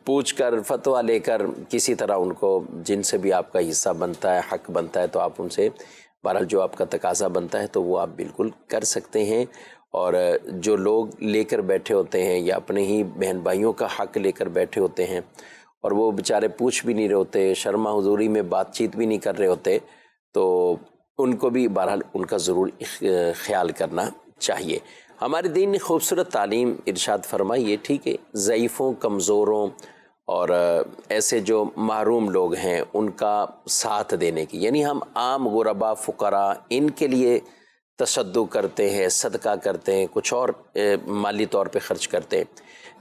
پوچھ کر فتویٰ لے کر کسی طرح ان کو جن سے بھی آپ کا حصہ بنتا ہے, حق بنتا ہے, تو آپ ان سے بہرحال جو آپ کا تقاضا بنتا ہے تو وہ آپ بالکل کر سکتے ہیں. اور جو لوگ لے کر بیٹھے ہوتے ہیں یا اپنے ہی بہن بھائیوں کا حق لے کر بیٹھے ہوتے ہیں اور وہ بیچارے پوچھ بھی نہیں رہے ہوتے, شرما حضوری میں بات چیت بھی نہیں کر رہے ہوتے, تو ان کو بھی بہرحال ان کا ضرور خیال کرنا چاہیے. ہمارے دین نے خوبصورت تعلیم ارشاد فرمائی ہے, ٹھیک ہے, ضعیفوں, کمزوروں اور ایسے جو محروم لوگ ہیں ان کا ساتھ دینے کی. یعنی ہم عام غربا, فقراء, ان کے لیے تصدق کرتے ہیں, صدقہ کرتے ہیں, کچھ اور مالی طور پہ خرچ کرتے ہیں.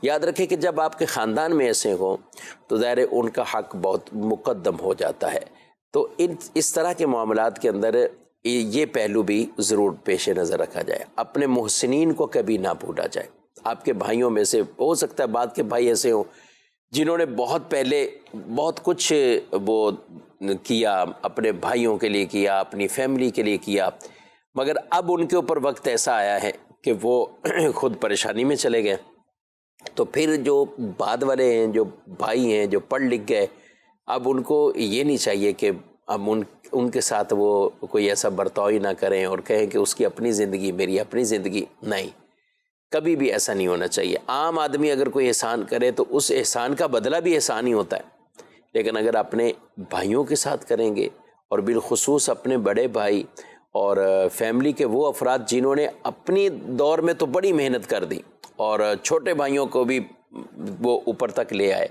یاد رکھیں کہ جب آپ کے خاندان میں ایسے ہوں تو ظاہر ان کا حق بہت مقدم ہو جاتا ہے. تو اس طرح کے معاملات کے اندر یہ پہلو بھی ضرور پیش نظر رکھا جائے. اپنے محسنین کو کبھی نہ بھولا جائے. آپ کے بھائیوں میں سے ہو سکتا ہے بعد کے بھائی ایسے ہوں جنہوں نے بہت پہلے بہت کچھ وہ کیا, اپنے بھائیوں کے لیے کیا, اپنی فیملی کے لیے کیا, مگر اب ان کے اوپر وقت ایسا آیا ہے کہ وہ خود پریشانی میں چلے گئے. تو پھر جو بعد والے ہیں, جو بھائی ہیں, جو پڑھ لکھ گئے, اب ان کو یہ نہیں چاہیے کہ اب ان کے ساتھ وہ کوئی ایسا برتاؤ ہی نہ کریں اور کہیں کہ اس کی اپنی زندگی, میری اپنی زندگی. نہیں, کبھی بھی ایسا نہیں ہونا چاہیے. عام آدمی اگر کوئی احسان کرے تو اس احسان کا بدلہ بھی احسان ہی ہوتا ہے, لیکن اگر اپنے بھائیوں کے ساتھ کریں گے, اور بالخصوص اپنے بڑے بھائی اور فیملی کے وہ افراد جنہوں نے اپنی دور میں تو بڑی محنت کر دی اور چھوٹے بھائیوں کو بھی وہ اوپر تک لے آئے,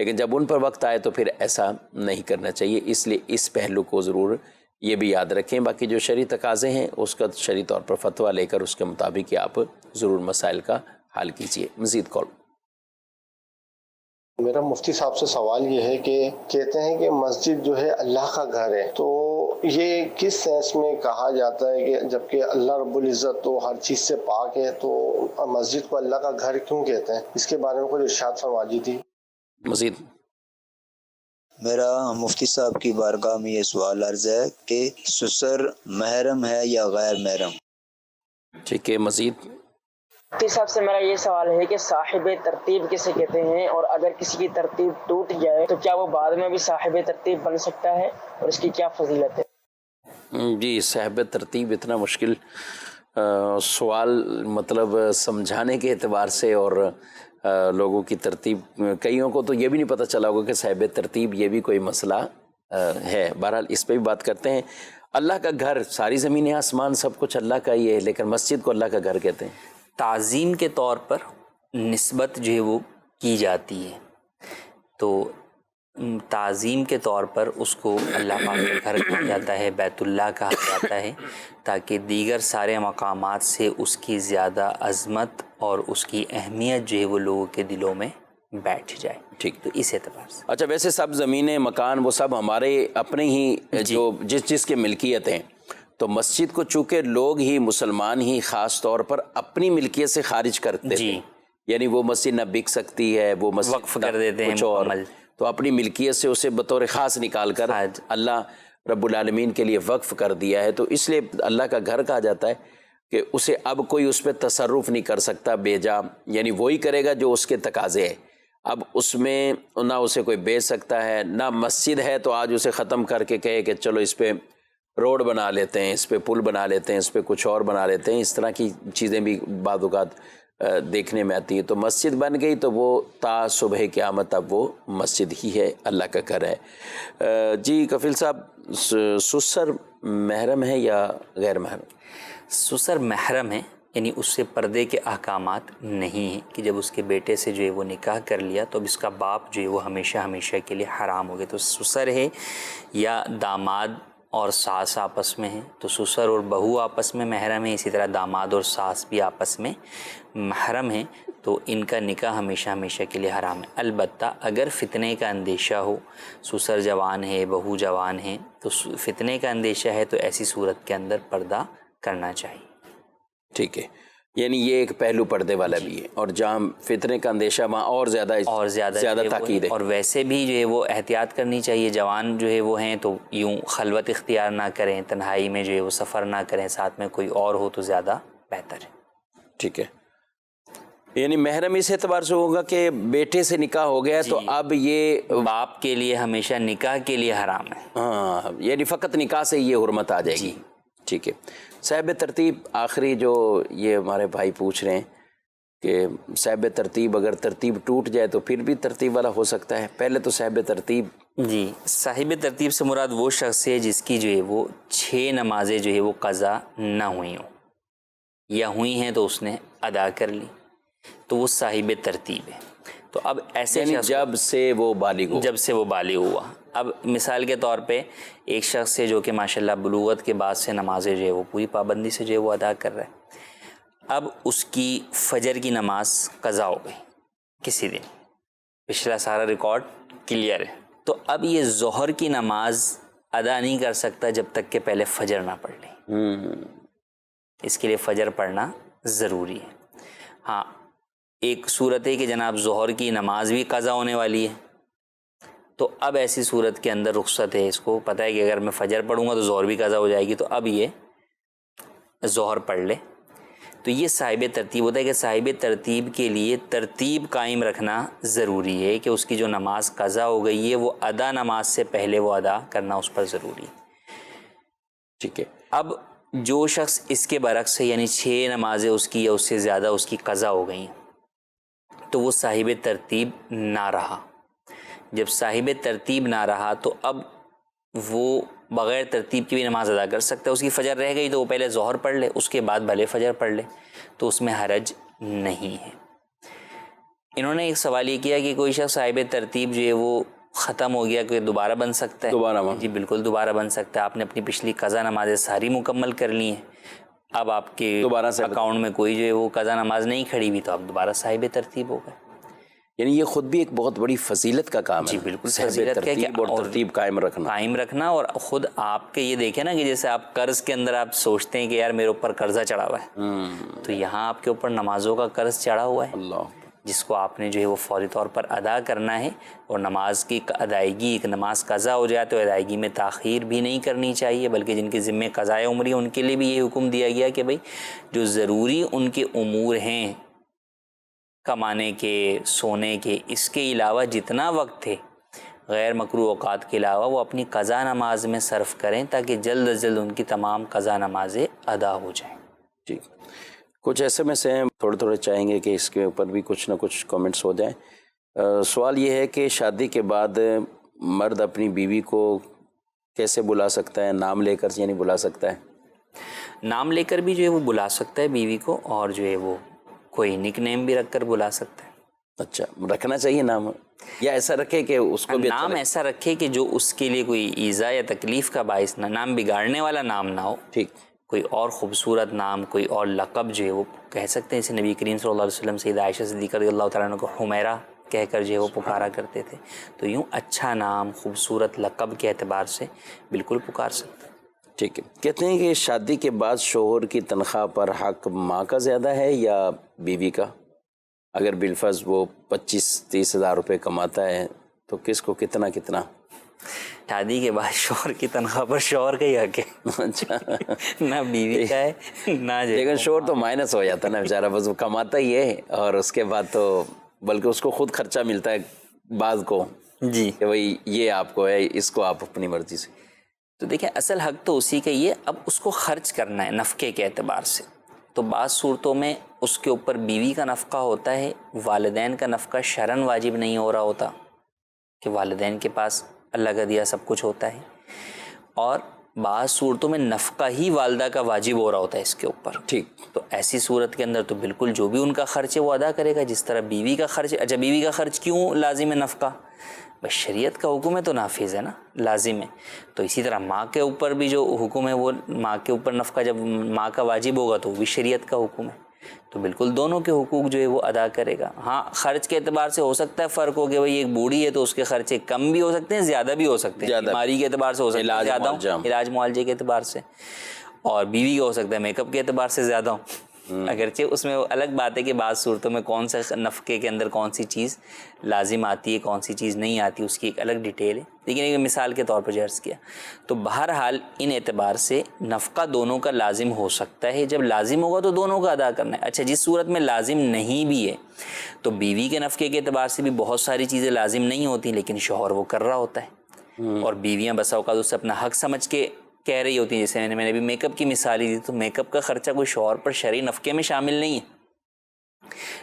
لیکن جب ان پر وقت آئے تو پھر ایسا نہیں کرنا چاہیے. اس لیے اس پہلو کو ضرور یہ بھی یاد رکھیں. باقی جو شرعی تقاضے ہیں اس کا شرعی طور پر فتویٰ لے کر اس کے مطابق آپ ضرور مسائل کا حل کیجیے. مزید کال. میرا مفتی صاحب سے سوال یہ ہے کہ کہتے ہیں کہ مسجد جو ہے اللہ کا گھر ہے, تو یہ کس سینس میں کہا جاتا ہے کہ جبکہ اللہ رب العزت تو ہر چیز سے پاک ہے, تو مسجد کو اللہ کا گھر کیوں کہتے ہیں؟ اس کے بارے میں کچھ ارشاد فرما دیجیے. مزید. میرا مفتی صاحب کی بارگاہ میں یہ سوال عرض ہے کہ سسر محرم ہے یا غیر محرم؟ ٹھیک ہے, مزید. مفتی صاحب سے میرا یہ سوال ہے کہ صاحب ترتیب کسے کہتے ہیں, اور اگر کسی کی ترتیب ٹوٹ جائے تو کیا وہ بعد میں بھی صاحب ترتیب بن سکتا ہے, اور اس کی کیا فضیلت ہے؟ جی, صاحب ترتیب اتنا مشکل سوال, مطلب سمجھانے کے اعتبار سے, اور لوگوں کی ترتیب, کئیوں کو تو یہ بھی نہیں پتہ چلا ہوگا کہ صاحب ترتیب یہ بھی کوئی مسئلہ ہے. بہرحال اس پہ بھی بات کرتے ہیں. اللہ کا گھر, ساری زمین آسمان سب کچھ اللہ کا ہی ہے, لیکن مسجد کو اللہ کا گھر کہتے ہیں. تعظیم کے طور پر نسبت جو ہے وہ کی جاتی ہے, تو تعظیم کے طور پر اس کو اللہ پاک کا گھر کہا جاتا ہے, بیت اللہ کہا جاتا ہے, تاکہ دیگر سارے مقامات سے اس کی زیادہ عظمت اور اس کی اہمیت جو ہے وہ لوگوں کے دلوں میں بیٹھ جائے. ٹھیک, تو اس اعتبار سے. اچھا, ویسے سب زمینیں, مکان, وہ سب ہمارے اپنے ہی جو جس کے ملکیت ہیں, تو مسجد کو چونکہ لوگ ہی, مسلمان ہی خاص طور پر اپنی ملکیت سے خارج کرتے تھے, یعنی وہ مسجد نہ بک سکتی ہے, وہ مسجد وقف کر دیتے ہیں کچھ اور, تو اپنی ملکیت سے اسے بطور خاص نکال کر اللہ رب العالمین کے لیے وقف کر دیا ہے، تو اس لیے اللہ کا گھر کہا جاتا ہے کہ اسے اب کوئی اس پہ تصرف نہیں کر سکتا بے جا، یعنی وہی کرے گا جو اس کے تقاضے ہے۔ اب اس میں نہ اسے کوئی بیچ سکتا ہے، نہ مسجد ہے تو آج اسے ختم کر کے کہے کہ چلو اس پہ روڈ بنا لیتے ہیں، اس پہ پل بنا لیتے ہیں، اس پہ کچھ اور بنا لیتے ہیں۔ اس طرح کی چیزیں بھی بعض اوقات دیکھنے میں آتی ہیں۔ تو مسجد بن گئی تو وہ تا صبح قیامت اب وہ مسجد ہی ہے، اللہ کا گھر ہے۔ جی کفیل صاحب، سسر محرم ہے یا غیر محرم؟ سسر محرم ہے، یعنی اس سے پردے کے احکامات نہیں ہیں کہ جب اس کے بیٹے سے جو ہے وہ نکاح کر لیا تو اب اس کا باپ جو ہے وہ ہمیشہ ہمیشہ کے لیے حرام ہو گیا۔ تو سسر ہے یا داماد اور ساس آپس میں ہیں تو سسر اور بہو آپس میں محرم ہیں، اسی طرح داماد اور ساس بھی آپس میں محرم ہیں، تو ان کا نکاح ہمیشہ ہمیشہ کے لیے حرام ہے۔ البتہ اگر فتنے کا اندیشہ ہو، سسر جوان ہے، بہو جوان ہے، تو فتنے کا اندیشہ ہے تو ایسی صورت کے اندر پردہ کرنا چاہیے۔ ٹھیک ہے، یعنی یہ ایک پہلو پردے والا بھی ہے، اور جہاں فتنے کا اندیشہ وہاں اور زیادہ تاکید ہے۔ اور ویسے بھی جو ہے وہ احتیاط کرنی چاہیے، جوان جو ہے وہ ہیں تو یوں خلوت اختیار نہ کریں، تنہائی میں جو ہے وہ سفر نہ کریں، ساتھ میں کوئی اور ہو تو زیادہ بہتر ہے۔ ٹھیک ہے، یعنی محرم اس اعتبار سے ہوگا کہ بیٹے سے نکاح ہو گیا تو اب یہ باپ کے لیے ہمیشہ نکاح کے لیے حرام ہے۔ ہاں، یعنی فقط نکاح سے یہ حرمت آ جائے گی۔ ٹھیک ہے، صاحب ترتیب آخری جو یہ ہمارے بھائی پوچھ رہے ہیں کہ صاحب ترتیب اگر ترتیب ٹوٹ جائے تو پھر بھی ترتیب والا ہو سکتا ہے؟ پہلے تو صاحب ترتیب، جی صاحب ترتیب سے مراد وہ شخص ہے جس کی جو ہے وہ 6 نمازیں جو ہے وہ قضا نہ ہوئی ہوں، یا ہوئی ہیں تو اس نے ادا کر لی، تو وہ صاحب ترتیب ہے۔ تو اب ایسے یعنی جب سے وہ بالغ ہوا، اب مثال کے طور پہ ایک شخص ہے جو کہ ماشاءاللہ بلوغت کے بعد سے نمازیں جو ہے وہ پوری پابندی سے جو ہے وہ ادا کر رہا ہے، اب اس کی فجر کی نماز قضا ہو گئی کسی دن، پچھلا سارا ریکارڈ کلیئر ہے، تو اب یہ ظہر کی نماز ادا نہیں کر سکتا جب تک کہ پہلے فجر نہ پڑھ لے، اس کے لیے فجر پڑھنا ضروری ہے۔ ہاں ایک صورت ہے کہ جناب ظہر کی نماز بھی قضا ہونے والی ہے، تو اب ایسی صورت کے اندر رخصت ہے، اس کو پتہ ہے کہ اگر میں فجر پڑھوں گا تو ظہر بھی قضا ہو جائے گی، تو اب یہ ظہر پڑھ لے۔ تو یہ صاحب ترتیب ہوتا ہے کہ صاحب ترتیب کے لیے ترتیب قائم رکھنا ضروری ہے کہ اس کی جو نماز قضا ہو گئی ہے وہ ادا نماز سے پہلے وہ ادا کرنا اس پر ضروری ہے۔ ٹھیک ہے، اب جو شخص اس کے برعکس ہے، یعنی 6 نمازیں اس کی یا اس سے زیادہ اس کی قضا ہو گئیں، تو وہ صاحب ترتیب نہ رہا۔ جب صاحب ترتیب نہ رہا تو اب وہ بغیر ترتیب کی بھی نماز ادا کر سکتا ہے، اس کی فجر رہ گئی تو وہ پہلے ظہر پڑھ لے، اس کے بعد بھلے فجر پڑھ لے، تو اس میں حرج نہیں ہے۔ انہوں نے ایک سوال یہ کیا کہ کوئی شخص صاحب ترتیب جو ہے وہ ختم ہو گیا کہ دوبارہ بن سکتا ہے؟ جی بالکل دوبارہ بن سکتا ہے، آپ نے اپنی پچھلی قضا نمازیں ساری مکمل کر لی ہیں، اب آپ کے اکاؤنٹ میں کوئی جو ہے وہ قضا نماز نہیں کھڑی ہوئی تو آپ دوبارہ صاحب ترتیب ہو گئے۔ یعنی یہ خود بھی ایک بہت بڑی فضیلت کا کام ہے۔ جی بالکل فضیلت ہے کہ اور ترتیب قائم رکھنا، اور خود آپ کے یہ دیکھیں نا کہ جیسے آپ قرض کے اندر آپ سوچتے ہیں کہ یار میرے اوپر قرضہ چڑھا ہوا ہے، تو یہاں آپ کے اوپر نمازوں کا قرض چڑھا ہوا ہے جس کو آپ نے جو ہے وہ فوری طور پر ادا کرنا ہے، اور نماز کی ادائیگی، ایک نماز قضا ہو جائے تو ادائیگی میں تاخیر بھی نہیں کرنی چاہیے، بلکہ جن کے ذمہ قضائے عمری ان کے لیے بھی یہ حکم دیا گیا کہ بھئی جو ضروری ان کے امور ہیں کمانے کے، سونے کے، اس کے علاوہ جتنا وقت ہے غیر مکروہ اوقات کے علاوہ وہ اپنی قضا نماز میں صرف کریں تاکہ جلد از جلد ان کی تمام قضا نمازیں ادا ہو جائیں۔ ٹھیک، کچھ ایسے میں سے تھوڑے چاہیں گے کہ اس کے اوپر بھی کچھ نہ کچھ کامنٹس ہو جائیں۔ سوال یہ ہے کہ شادی کے بعد مرد اپنی بیوی کو کیسے بلا سکتا ہے؟ نام لے کر یعنی بلا سکتا ہے؟ نام لے کر بھی جو ہے وہ بلا سکتا ہے بیوی کو، اور جو ہے وہ کوئی نک نیم بھی رکھ کر بلا سکتا ہے۔ اچھا، رکھنا چاہیے نام، یا ایسا رکھے کہ اس کو بھی نام ایسا رکھے کہ جو اس کے لیے کوئی ایذا یا تکلیف کا باعث نہ، نام بگاڑنے والا نام نہ ہو۔ ٹھیک، کوئی اور خوبصورت نام، کوئی اور لقب جو ہے وہ کہہ سکتے ہیں، جیسے نبی کریم صلی اللہ علیہ وسلم سیدہ عائشہ صدیقہ رضی اللہ تعالیٰ عنہ کو حمیرہ کہہ کر جو ہے وہ پکارا کرتے تھے، تو یوں اچھا نام، خوبصورت لقب کے اعتبار سے بالکل پکار سکتے ہیں۔ ٹھیک ہے، کہتے ہیں کہ شادی کے بعد شوہر کی تنخواہ پر حق ماں کا زیادہ ہے یا بیوی کا؟ اگر بالفرض وہ 25-30 ہزار روپے کماتا ہے تو کس کو کتنا؟ شادی کے بعد شوہر کی تنخواہ پر شوہر کا ہی حق ہے. اچھا نہ بیوی کا ہے نہ جو. لیکن شوہر تو مائنس ہو جاتا ہے نا بیچارہ, بس وہ کماتا ہی ہے اور اس کے بعد تو بلکہ اس کو خود خرچہ ملتا ہے بعض کو جی کہ بھائی یہ آپ کو ہے, اس کو آپ اپنی مرضی سے. تو دیکھیں اصل حق تو اسی کا یہ, اب اس کو خرچ کرنا ہے نفقے کے اعتبار سے. تو بعض صورتوں میں اس کے اوپر بیوی کا نفقہ ہوتا ہے, والدین کا نفقہ شرعاً واجب نہیں ہو رہا ہوتا کہ والدین کے پاس اللہ کا دیا سب کچھ ہوتا ہے, اور بعض صورتوں میں نفقہ ہی والدہ کا واجب ہو رہا ہوتا ہے اس کے اوپر. ٹھیک, تو ایسی صورت کے اندر تو بالکل جو بھی ان کا خرچ ہے وہ ادا کرے گا, جس طرح بیوی کا خرچ. اچھا بیوی کا خرچ کیوں لازم ہے نفقہ؟ بس شریعت کا حکم ہے تو نافذ ہے نا, لازم ہے. تو اسی طرح ماں کے اوپر بھی جو حکم ہے وہ ماں کے اوپر نفقہ جب ماں کا واجب ہوگا تو وہ بھی شریعت کا حکم ہے. تو بالکل دونوں کے حقوق جو ہے وہ ادا کرے گا. ہاں خرچ کے اعتبار سے ہو سکتا ہے فرق ہو کہ بھائی ایک بوڑھی ہے تو اس کے خرچے کم بھی ہو سکتے ہیں زیادہ بھی ہو سکتے ہیں, بیماری کے اعتبار سے ہو سکتا ہے زیادہ, علاج معالجے کے اعتبار سے, اور بیوی کا ہو سکتا ہے میک اپ کے اعتبار سے زیادہ ہو. اگرچہ اس میں الگ بات ہے کہ بعض صورتوں میں کون سا نفقے کے اندر کون سی چیز لازم آتی ہے کون سی چیز نہیں آتی, اس کی ایک الگ ڈیٹیل ہے, لیکن ایک مثال کے طور پر جو عرض کیا. تو بہرحال ان اعتبار سے نفقہ دونوں کا لازم ہو سکتا ہے, جب لازم ہوگا تو دونوں کا ادا کرنا ہے. اچھا جس صورت میں لازم نہیں بھی ہے تو بیوی کے نفقے کے اعتبار سے بھی بہت ساری چیزیں لازم نہیں ہوتی لیکن شوہر وہ کر رہا ہوتا ہے, اور بیویاں بسا اوقات اس سے اپنا حق سمجھ کے کہہ رہی ہوتی ہیں. جیسے میں نے ابھی میک اپ کی مثال ہی دی, تو میک اپ کا خرچہ کوئی شوہر پر شرعی نفقے میں شامل نہیں ہے,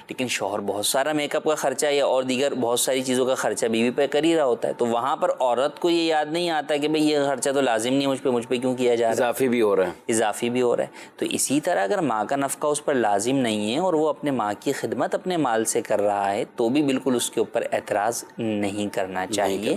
لیکن شوہر بہت سارا میک اپ کا خرچہ یا اور دیگر بہت ساری چیزوں کا خرچہ بیوی پہ کر ہی رہا ہوتا ہے. تو وہاں پر عورت کو یہ یاد نہیں آتا کہ بھئی یہ خرچہ تو لازم نہیں ہے مجھ پہ کیوں کیا جا رہا ہے, اضافی بھی ہو رہا ہے, اضافی بھی ہو رہا ہے. تو اسی طرح اگر ماں کا نفقہ اس پر لازم نہیں ہے اور وہ اپنے ماں کی خدمت اپنے مال سے کر رہا ہے تو بھی بالکل اس کے اوپر اعتراض نہیں کرنا چاہیے,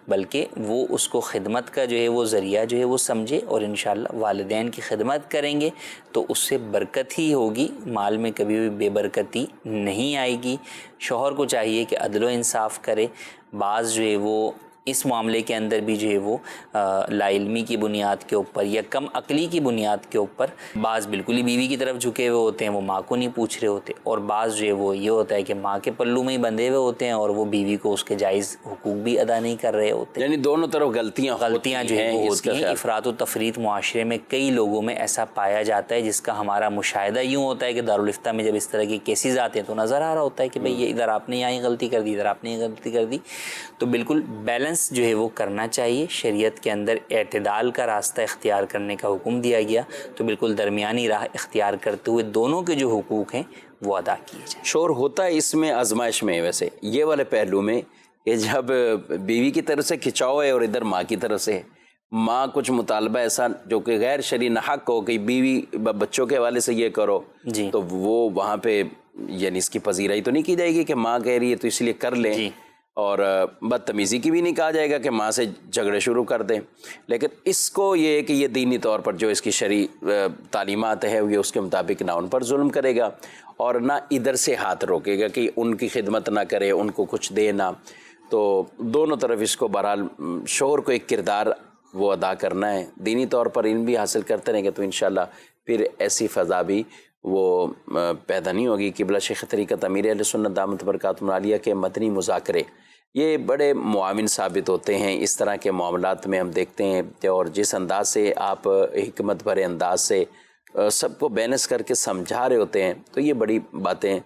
بلکہ وہ اس کو خدمت کا جو ہے وہ ذریعہ جو ہے وہ سمجھے, اور انشاءاللہ والدین کی خدمت کریں گے تو اس سے برکت ہی ہوگی, مال میں کبھی بھی بے برکتی نہیں آئے گی. شوہر کو چاہیے کہ عدل و انصاف کرے. بعض جو ہے وہ اس معاملے کے اندر بھی جو ہے وہ لا علمی کی بنیاد کے اوپر یا کم عقلی کی بنیاد کے اوپر بعض بالکل ہی بیوی کی طرف جھکے ہوئے ہوتے ہیں, وہ ماں کو نہیں پوچھ رہے ہوتے, اور بعض جو ہے وہ یہ ہوتا ہے کہ ماں کے پلو میں ہی بندھے ہوئے ہوتے ہیں اور وہ بیوی کو اس کے جائز حقوق بھی ادا نہیں کر رہے ہوتے. یعنی دونوں طرف غلطیاں جو ہیں وہ ہوتی ہیں. افراط و تفریط معاشرے میں کئی لوگوں میں ایسا پایا جاتا ہے, جس کا ہمارا مشاہدہ یوں ہوتا ہے کہ دارالافتاء میں جب اس طرح کی کیسز آتے ہیں تو نظر آ رہا ہوتا ہے کہ بھئی یہ ادھر آپ نے یہاں غلطی کر دی, ادھر آپ نے غلطی کر دی. تو بالکل بیلنس جو ہے وہ کرنا چاہیے. شریعت کے اندر اعتدال کا راستہ اختیار کرنے کا حکم دیا گیا, تو بالکل درمیانی راہ اختیار کرتے ہوئے دونوں کے جو حقوق ہیں وہ ادا کیے جائیں. شور ہوتا ہے اس میں آزمائش میں ویسے یہ والے پہلو میں کہ جب بیوی کی طرف سے کھچاؤ ہے اور ادھر ماں کی طرف سے ماں کچھ مطالبہ ایسا جو کہ غیر شرعی ناحق ہو کہ بیوی بچوں کے حوالے سے یہ کرو جی, تو وہ وہاں پہ یعنی اس کی پذیرائی تو نہیں کی جائے گی کہ ماں کہہ رہی ہے تو اس لیے کر لیں, اور بدتمیزی کی بھی نہیں کہا جائے گا کہ ماں سے جھگڑے شروع کر دیں. لیکن اس کو یہ ہے کہ یہ دینی طور پر جو اس کی شرعی تعلیمات ہے یہ اس کے مطابق نہ ان پر ظلم کرے گا اور نہ ادھر سے ہاتھ روکے گا کہ ان کی خدمت نہ کرے, ان کو کچھ دے نہ. تو دونوں طرف اس کو بہرحال شوہر کو ایک کردار وہ ادا کرنا ہے, دینی طور پر علم بھی حاصل کرتے رہیں گے تو انشاءاللہ پھر ایسی فضا بھی وہ پیدا نہیں ہوگی. قبلہ شیخ طریقت امیر اہل سنت دامت برکاتہ عالیہ کے مدنی مذاکرے یہ بڑے معاون ثابت ہوتے ہیں اس طرح کے معاملات میں. ہم دیکھتے ہیں اور جس انداز سے آپ حکمت بھرے انداز سے سب کو بیلنس کر کے سمجھا رہے ہوتے ہیں تو یہ بڑی باتیں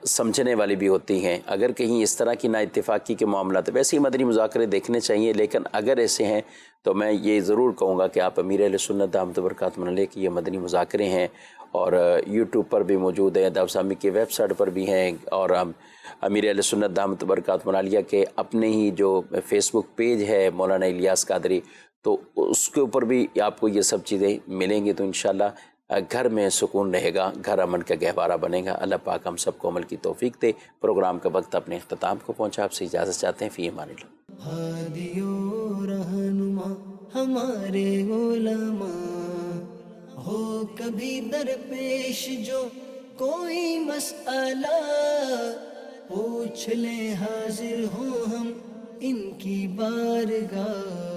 سمجھنے والی بھی ہوتی ہیں. اگر کہیں اس طرح کی نا اتفاقی کے معاملات ویسے ہی مدنی مذاکرے دیکھنے چاہیے, لیکن اگر ایسے ہیں تو میں یہ ضرور کہوں گا کہ آپ امیر اہل سنت دامت برکاتہ علیہ کے یہ مدنی مذاکرے ہیں اور یوٹیوب پر بھی موجود ہیں, دعوت اسلامی کی ویب سائٹ پر بھی ہیں, اور امیر اہل سنت دامت برکاتہ علیہ کے اپنے ہی جو فیس بک پیج ہے مولانا الیاس قادری تو اس کے اوپر بھی آپ کو یہ سب چیزیں ملیں گی. تو انشاءاللہ گھر میں سکون رہے گا, گھر امن کا گہوارہ بنے گا. اللہ پاک ہم سب کو عمل کی توفیق دے. پروگرام کا وقت اپنے اختتام کو پہنچا, آپ سے اجازت چاہتے ہیں. فی امان اللہ. ہادی و رہنما ہمارے علماء ہو کبھی درپیش جو کوئی مسئلہ پوچھ لیں حاضر ہوں ہم ان کی بارگاہ.